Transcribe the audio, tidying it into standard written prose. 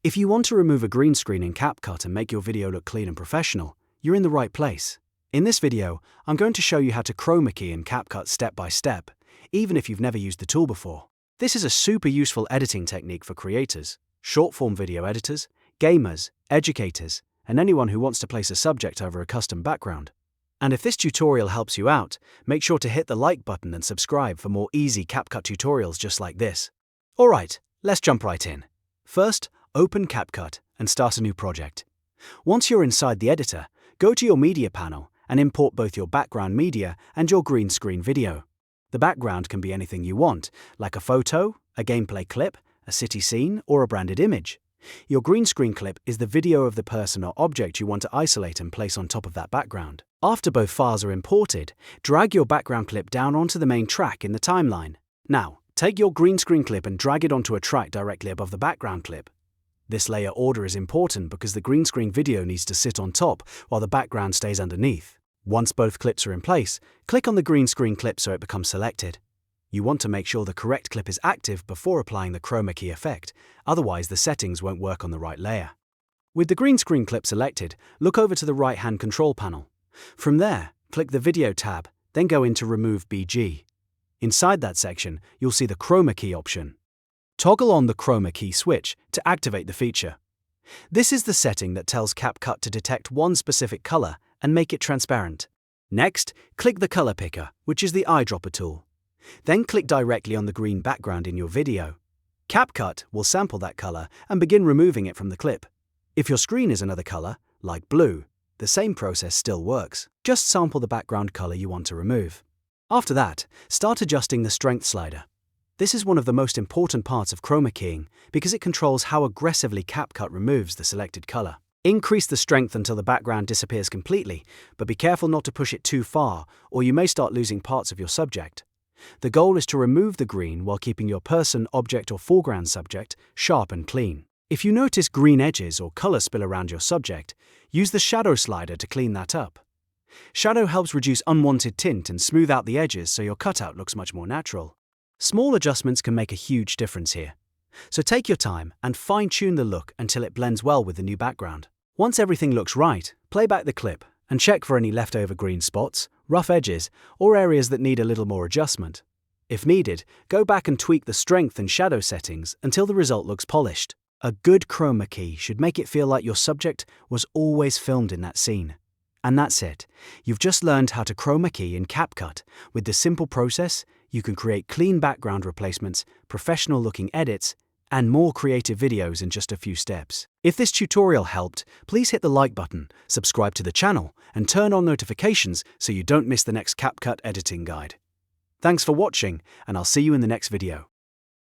If you want to remove a green screen in CapCut and make your video look clean and professional, you're in the right place. In this video, I'm going to show you how to Chroma Key in CapCut step by step, even if you've never used the tool before. This is a super useful editing technique for creators, short-form video editors, gamers, educators, and anyone who wants to place a subject over a custom background. And if this tutorial helps you out, make sure to hit the like button and subscribe for more easy CapCut tutorials just like this. Alright, let's jump right in. First, open CapCut and start a new project. Once you're inside the editor, go to your media panel and import both your background media and your green screen video. The background can be anything you want, like a photo, a gameplay clip, a city scene, or a branded image. Your green screen clip is the video of the person or object you want to isolate and place on top of that background. After both files are imported, drag your background clip down onto the main track in the timeline. Now, take your green screen clip and drag it onto a track directly above the background clip. This layer order is important because the green screen video needs to sit on top while the background stays underneath. Once both clips are in place, click on the green screen clip so it becomes selected. You want to make sure the correct clip is active before applying the Chroma Key effect, otherwise the settings won't work on the right layer. With the green screen clip selected, look over to the right-hand control panel. From there, click the Video tab, then go into Remove BG. Inside that section, you'll see the Chroma Key option. Toggle on the Chroma Key switch to activate the feature. This is the setting that tells CapCut to detect one specific color and make it transparent. Next, click the color picker, which is the Eyedropper tool. Then click directly on the green background in your video. CapCut will sample that color and begin removing it from the clip. If your screen is another color, like blue, the same process still works. Just sample the background color you want to remove. After that, start adjusting the strength slider. This is one of the most important parts of chroma keying because it controls how aggressively CapCut removes the selected color. Increase the strength until the background disappears completely, but be careful not to push it too far or you may start losing parts of your subject. The goal is to remove the green while keeping your person, object or foreground subject sharp and clean. If you notice green edges or color spill around your subject, use the shadow slider to clean that up. Shadow helps reduce unwanted tint and smooth out the edges so your cutout looks much more natural. Small adjustments can make a huge difference here. So take your time and fine-tune the look until it blends well with the new background. Once everything looks right, play back the clip and check for any leftover green spots, rough edges, or areas that need a little more adjustment. If needed, go back and tweak the strength and shadow settings until the result looks polished. A good chroma key should make it feel like your subject was always filmed in that scene. And that's it. You've just learned how to chroma key in CapCut. With this simple process, you can create clean background replacements, professional-looking edits, and more creative videos in just a few steps. If this tutorial helped, please hit the like button, subscribe to the channel, and turn on notifications so you don't miss the next CapCut editing guide. Thanks for watching, and I'll see you in the next video.